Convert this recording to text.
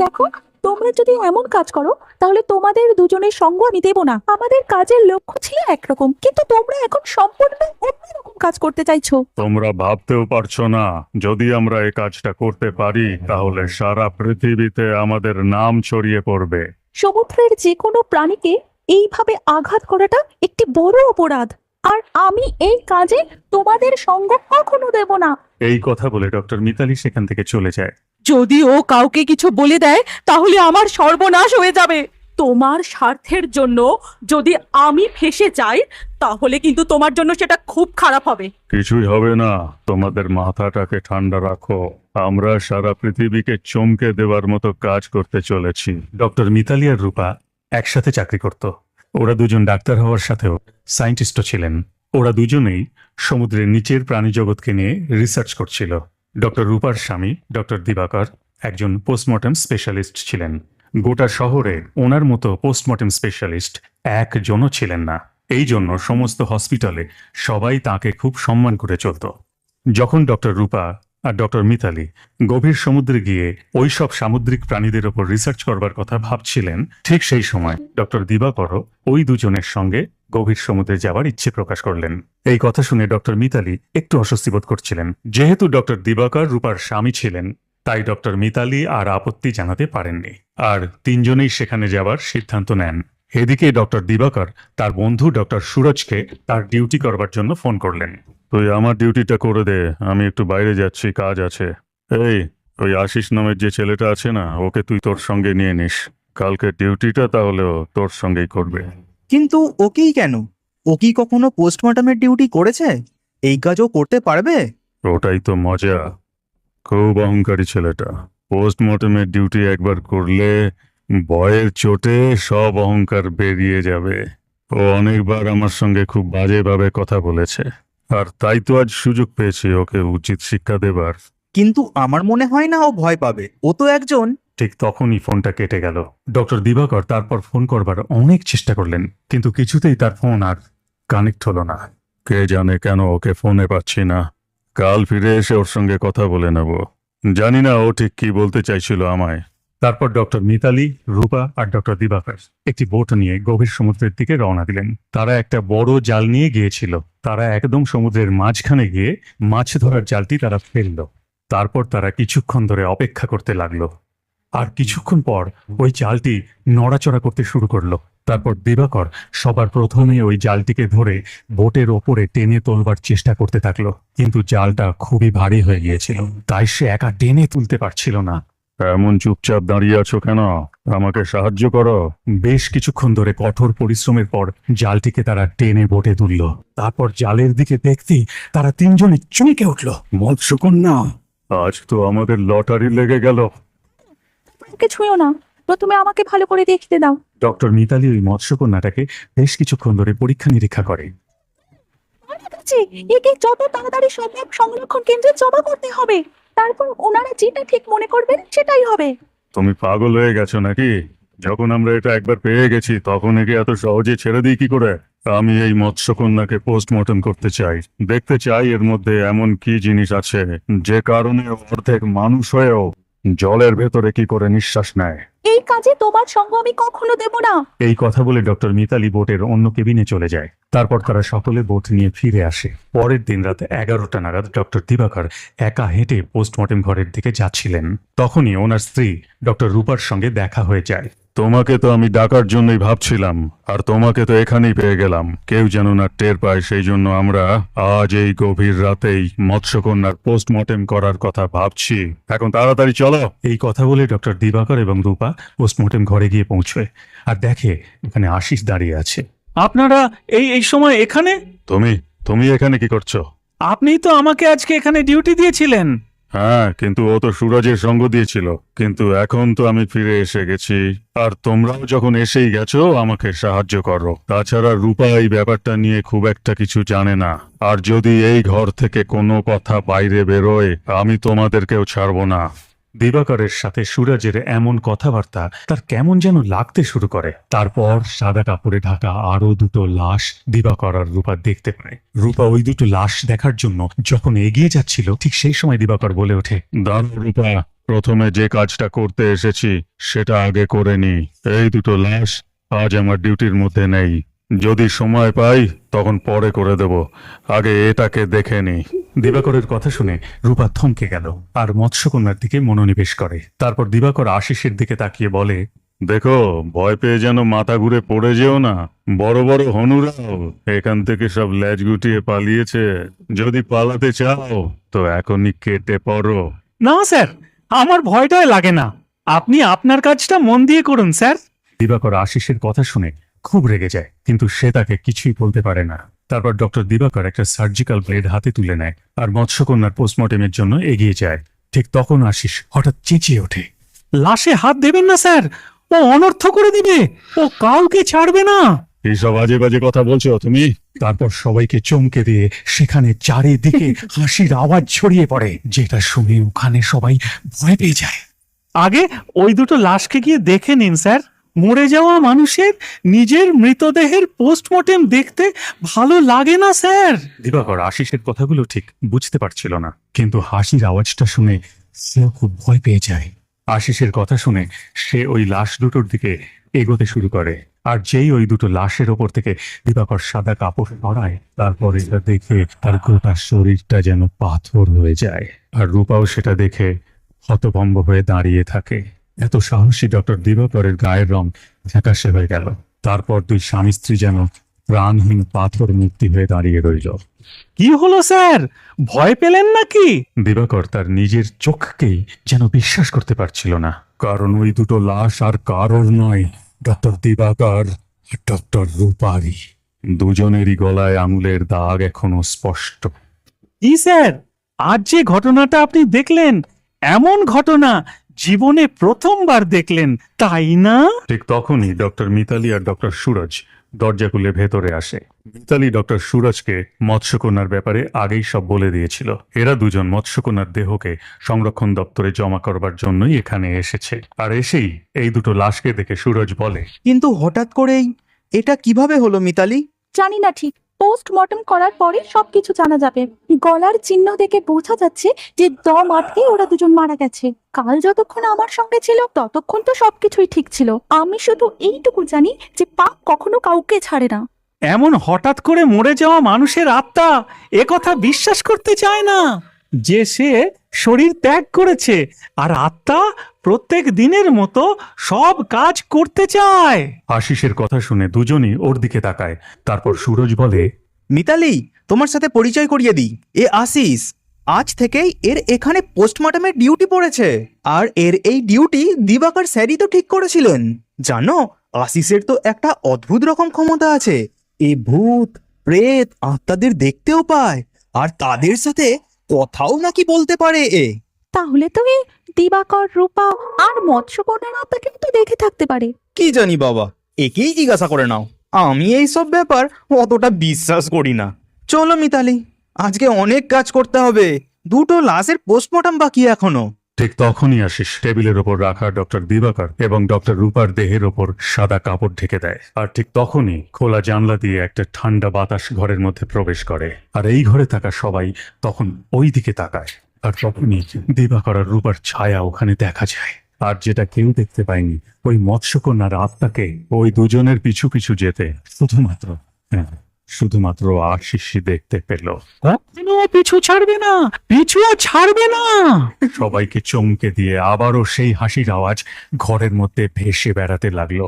দেখো, তোমরা যদি এমন কাজ করো তাহলে তোমাদের দুজনের সঙ্গ আমি দেব না। আমাদের কাজের লক্ষ্য ছিল একরকম, কিন্তু তোমরা এখন সম্পূর্ণ অন্যরকম কাজ করতে চাইছো। তোমরা ভাবতেও পারছো না, যদি আমরা এই কাজটা করতে পারি তাহলে সারা পৃথিবীতে আমাদের নাম ছড়িয়ে পড়বে। সমুদ্রের যে কোনো প্রাণীকে এইভাবে আঘাত করাটা একটি বড় অপরাধ, আর আমি এই কাজে তোমাদের সঙ্গ কখনো দেব না। এই কথা বলে ডক্টর মিতালি সেখান থেকে চলে যায়। যদি ও কাউকে কিছু বলে দেয় তাহলে আমার সর্বনাশ হয়ে যাবে। তোমার স্বার্থের জন্য যদি আমি ফেঁসে যাই তাহলে কিন্তু তোমার জন্য সেটা খুব খারাপ হবে। কিছুই হবে না, তোমাদের মাথাটাকে ঠান্ডা রাখো। আমরা সারা পৃথিবীকে চমকে দেওয়ার মতো কাজ করতে চলেছি। ডক্টর মিতালি আর রূপা একসাথে চাকরি করত। ওরা দুজন ডাক্তার হওয়ার সাথেও সায়েন্টিস্টও ছিলেন। ওরা দুজনেই সমুদ্রের নিচের প্রাণী জগৎকে নিয়ে রিসার্চ করছিল। ডক্টর রূপার স্বামী ডক্টর দিবাকর একজন পোস্টমর্টেম স্পেশালিস্ট ছিলেন। গোটা শহরে ওনার মতো পোস্টমর্টেম স্পেশালিস্ট একজনও ছিলেন না। এই জন্য সমস্ত হসপিটালে সবাই তাকে খুব সম্মান করে চলত। যখন ডক্টর রূপা আর ডক্টর মিতালি গভীর সমুদ্রে গিয়ে ওই সব সামুদ্রিক প্রাণীদের ওপর রিসার্চ করবার কথা ভাবছিলেন, ঠিক সেই সময় ডক্টর দিবাকরও ওই দুজনের সঙ্গে গভীর সমুদ্রে যাওয়ার ইচ্ছে প্রকাশ করলেন। এই কথা শুনে ডক্টর মিতালি একটু অস্বস্তি বোধ করছিলেন। যেহেতু ডক্টর দিবাকর রূপার স্বামী ছিলেন, তাই ডক্টর মিতালি আর আপত্তি জানাতে পারেননি, আর তিনজনেই সেখানে যাওয়ার সিদ্ধান্ত নেন। এদিকে ডক্টর দিবাকর তার বন্ধু ডক্টর সুরজকে তার ডিউটি করবার জন্য ফোন করলেন। তুই আমার ডিউটিটা করে দে, আমি একটু বাইরে যাচ্ছি, কাজ আছে। এই, ওই আশিস নামের যে ছেলেটা আছে না, ওকে তুই তোর সঙ্গে নিয়ে নিস। কালকে ডিউটিটা তাহলে ও তোর সঙ্গেই করবে। কিন্তু ওকেই কেন? ও কি কখনো পোস্টমর্টমের ডিউটি করেছে? এই কাজও করতে পারবে? ওটাই তো মজা। খুব অহংকারী ছেলেটা। পোস্টমর্টমের ডিউটি একবার করলে ভয়ের চোটে সব অহংকার বেরিয়ে যাবে। ও অনেকবার আমার সঙ্গে খুব বাজেভাবে কথা বলেছে, আর তাই তো আজ সুযোগ পেয়েছি ওকে উচিত শিক্ষা দেবার। কিন্তু আমার মনে হয় না ও ভয় পাবে। ও তো একজন। ঠিক তখনই ফোনটা কেটে গেল। ডক্টর দিবাকর তারপর ফোন করবার অনেক চেষ্টা করলেন, কিন্তু কিছুতেই তার ফোন আর কানেক্ট হলো না। কে জানে কেন ওকে ফোনে পাচ্ছি না। কাল ফিরে এসে ওর সঙ্গে কথা বলে নেব। জানি না ও ঠিক কি বলতে চাইছিল আমায়। তারপর ডক্টর মিতালি, রূপা আর ডক্টর দিবাকর একটি বোট নিয়ে গভীর সমুদ্রের দিকে রওনা দিলেন। তারা একটা বড় জাল নিয়ে গিয়েছিল। তারা একদম সমুদ্রের মাঝখানে গিয়ে মাছ ধরার জালটি তারা ফেলল। তারপর তারা কিছুক্ষণ ধরে অপেক্ষা করতে লাগলো, আর কিছুক্ষণ পর ওই জালটি নড়াচড়া করতে শুরু করলো। তারপর দিবাকর সবার প্রথমে ওই জালটিকে ধরে বোটের ওপরে টেনে তোলবার চেষ্টা করতে থাকলো, কিন্তু জালটা খুবই ভারী হয়ে গিয়েছিল, তাই সে একা টেনে তুলতে পারছিল না। এমন চুপচাপ দাঁড়িয়ে আছো কেন? আমাকে সাহায্য করো। বেশ কিছুক্ষণ ধরে কঠোর পরিশ্রমের পর জালটিকে তারা টেনে বোটে তুলল। তারপর জালের দিকে দেখতেই তারা তিনজনে চমকে উঠল। মৎস্যকন্যা! আজ তো আমাদের লটারি লেগে গেল। আমাকে ছুঁয়ো না, প্রথমে আমাকে ভালো করে দেখতে দাও। ডক্টর মিতালি ওই মৎস্যকন্যাটাকে বেশ কিছুক্ষণ ধরে পরীক্ষা নিরীক্ষা করে। আমার কাছে একে যত তাড়াতাড়ি সম্ভব সংরক্ষণ কেন্দ্রে জমা করতে হবে, তারপর ওনারা যেটা ঠিক মনে করবেন সেটাই হবে। তুমি পাগল হয়ে গেছো নাকি? যখন আমরা এটা একবার পেয়ে গেছি তখন একে এত সহজে ছেড়ে দিই কি করে? আমি এই মৎস্যকন্যাকে পোস্টমর্টম করতে চাই। দেখতে চাই এর মধ্যে এমন কি জিনিস আছে যে কারণে অর্ধেক মানুষ হয়েও জলের ভেতরে কি করে নিঃশ্বাস নেয়। এই কাজে তোমার সঙ্গ আমি কখনো দেব না। এই কথা বলে ডক্টর মিতালি বোটের অন্য কেবিনে চলে যায়। তারপর তারা সকলে বোট নিয়ে ফিরে আসে। পরের দিন রাত 11টা নাগাদ ডক্টর দিবাকর একা হেঁটে পোস্টমর্টেম ঘরের দিকে যাচ্ছিলেন। তখনই ওনার স্ত্রী ডক্টর রূপার সঙ্গে দেখা হয়ে যায়। তোমাকে তো আমি ডাকার জন্যই ভাবছিলাম, আর তোমাকে তো এখানেই পেয়ে গেলাম। কেউ যেন না টের পায়, সেই জন্য আমরা আজ এই গভীর রাতেই মৎস্যকন্যার পোস্টমর্টেম করার কথা ভাবছি। এখন তাড়াতাড়ি চলো। এই কথা বলে ডক্টর দিবাকর এবং রূপা পোস্টমর্টেম ঘরে গিয়ে পৌঁছয়, আর দেখে এখানে আশিস দাঁড়িয়ে আছে। আপনারা এই সময় এখানে? তুমি এখানে কি করছো? আপনিই তো আমাকে আজকে এখানে ডিউটি দিয়েছিলেন। হ্যাঁ, কিন্তু ও তো সুরজের সঙ্গ দিয়েছিল। কিন্তু এখন তো আমি ফিরে এসে গেছি, আর তোমরাও যখন এসেই গেছো আমাকে সাহায্য করো। তাছাড়া রূপা এই ব্যাপারটা নিয়ে খুব একটা কিছু জানে না, আর যদি এই ঘর থেকে কোনো কথা বাইরে বেরোয় আমি তোমাদেরকেও ছাড়বো না। দিবাকরের সাথে সুরজের এমন কথাবার্তা তার কেমন যেন লাগতে শুরু করে। তারপর সাদা কাপড়ে ঢাকা আরো দুটো লাশ দিবাকর আর রূপা দেখতে পায়। রূপা ওই দুটো লাশ দেখার জন্য যখন এগিয়ে যাচ্ছিল, ঠিক সেই সময় দিবাকর বলে ওঠে, দাঁড়াও রূপা, প্রথমে যে কাজটা করতে এসেছি সেটা আগে করে নি। এই দুটো লাশ আজ আমার ডিউটির মধ্যে নেই। যদি সময় পাই তখন পরে করে দেব, আগে এটাকে দেখে নি। দিবাকরের কথা শুনে রূপা থমকে গেল আর মৎস্যকন্যার দিকে মনোনিবেশ করে। তারপর দিবাকর আশিসের দিকে তাকিয়ে বলে, দেখো, ভয় পেয়ে যেন মাথা ঘুরে পড়ে যেও না। বড় বড় হনুরাও এখান থেকে সব ল্যাজ গুটিয়ে পালিয়েছে। যদি পালাতে চাও তো এখনই কেটে পড়ো। না স্যার, আমার ভয়টাই লাগে না। আপনি আপনার কাজটা মন দিয়ে করুন স্যার। দিবাকর আশিসের কথা শুনে খুব রেগে যায়, কিন্তু সে তাকে কিছুই বলতে পারে না। তারপর ডক্টর দিবাকর একটা সার্জিক্যাল ব্লেড হাতে তুলে নেয় আর মৎস্যকন্যার পোস্টমর্টেমের জন্য এগিয়ে যায়। ঠিক তখন আশিস হঠাৎ চেঁচিয়ে ওঠে, লাশে হাত দেবেন না স্যার, ও অনর্থ করে দিবে, ও কাউকে ছাড়বে না। এইসব বাজে বাজে কথা বলছো তুমি? তারপর সবাইকে চমকে দিয়ে সেখানে চারিদিকে হাসির আওয়াজ ছড়িয়ে পড়ে, যেটা শুনে ওখানে সবাই ভয় পেয়ে যায়। আগে ওই দুটো লাশকে গিয়ে দেখে নিন স্যার। মরে যাওয়া মানুষের নিজের মৃতদেহের পোস্টমর্টেম দেখতে ভালো লাগে না স্যার। দিবাকর আশিসের কথাগুলো ঠিক বুঝতে পারছিল না, কিন্তু হাসির আওয়াজটা শুনে সে খুব ভয় পেয়ে যায়। আশিসের কথা শুনে সে ওই লাশ দুটোর দিকে এগোতে শুরু করে, আর যেই ওই দুটো লাশের ওপর থেকে দিবাকর সাদা কাপড় সরায়, তারপর এটা দেখে তার গোটা শরীরটা যেন পাথর হয়ে যায়। আর রূপাও সেটা দেখে হতভম্ব হয়ে দাঁড়িয়ে থাকে। এত সাহসী ডক্টর দিবাকরের গায়ের রং ফ্যাকাশে হয়ে গেল। তারপর দুই স্বামী স্ত্রী যেন প্রাণহীন পাথর মূর্তি হয়ে দাঁড়িয়ে রইল। কি হলো স্যার, ভয় পেলেন নাকি? দিবাকর তার নিজের চোখকেই যেন বিশ্বাস করতে পারছিল না, কারণ ওই দুটো লাশ আর কারোর নয়, ডক্টর দিবাকর আর ডক্টর রূপারি। দুজনেরই গলায় আঙুলের দাগ এখনো স্পষ্ট। কি স্যার, আজ যে ঘটনাটা আপনি দেখলেন, এমন ঘটনা জীবনে প্রথমবার দেখলেন, তাই না? ঠিক তখনই ডক্টর মিতালি আর ডক্টর সুরজ দরজা খুলে ভেতরে আসে। মিতালি ডক্টর সুরজকে মৎস্যকন্যার ব্যাপারে আগেই সব বলে দিয়েছিল। এরা দুজন মৎস্যকন্যার দেহকে সংরক্ষণ দপ্তরে জমা করবার জন্যই এখানে এসেছে। আর এসেই এই দুটো লাশকে দেখে সুরজ বলে, কিন্তু হঠাৎ করেই এটা কিভাবে হলো মিতালি? জানি না ঠিক, পোস্টমর্টম করার পরে সবকিছু জানা যাবে। গলার চিহ্ন দেখে বোঝা যাচ্ছে যে দম আটকে ওরা দুজন মারা গেছে। কাল যতক্ষণ আমার সঙ্গে ছিল ততক্ষণ তো সবকিছুই ঠিক ছিল। আমি শুধু এইটুকু জানি যে পাপ কখনো কাউকে ছাড়ে না। এমন হঠাৎ করে মরে যাওয়া মানুষের আত্মা এ কথা বিশ্বাস করতে চায় না যে সে শরীর ত্যাগ করেছে, আর আত্মা প্রত্যেক দিনের মতো সব কাজ করতে চায়। আশিসের কথা শুনে দুজনই ওর দিকে তাকায়। তারপর সুরজ বলে, মিতালি, তোমার সাথে পরিচয় করিয়ে দিই, এ আশিস। আজ থেকেই এর এখানে পোস্টমর্টমের ডিউটি পড়েছে। আর এর এই ডিউটি দিবাকর স্যারই তো ঠিক করেছিলেন। জানো, আশিসের তো একটা অদ্ভুত রকম ক্ষমতা আছে। এ ভূত প্রেত আত্মাদের দেখতেও পায়, আর তাদের সাথে কথাও নাকি বলতে পারে এ। তাহলে তো এই দিবাকর, রূপা আর মৎস্যকন্যার আত্মাকে তো দেখে থাকতে পারে। কি জানি বাবা, একেই জিজ্ঞাসা করে নাও। আমি এই সব ব্যাপার অতটা বিশ্বাস করি না। চলো মিতালি, আজকে অনেক কাজ করতে হবে। দুটো লাশের পোস্টমর্টম বাকি এখনো। ঠিক তখনই আশিস টেবিলের ওপর রাখা ডক্টর দিবাকর এবং ডক্টর রূপার দেহের ওপর সাদা কাপড় ঢেকে দেয়। আর ঠিক তখনই খোলা জানলা দিয়ে একটা ঠান্ডা বাতাস ঘরের মধ্যে প্রবেশ করে। আর এই ঘরে থাকা সবাই তখন ওই দিকে তাকায়। আর তখনই দিবাকর আর রূপার ছায়া ওখানে দেখা যায়। আর যেটা কেউ দেখতে পায়নি, ওই মৎস্যকন্যার আত্মাকে ওই দুজনের পিছু পিছু যেতে শুধুমাত্র আশিসই দেখতে পেল। কখনো পিছু ছাড়বে না, পিছুও ছাড়বে না। সবাইকে চমকে দিয়ে আবারও সেই হাসির আওয়াজ ঘরের মধ্যে ভেসে বেড়াতে লাগলো।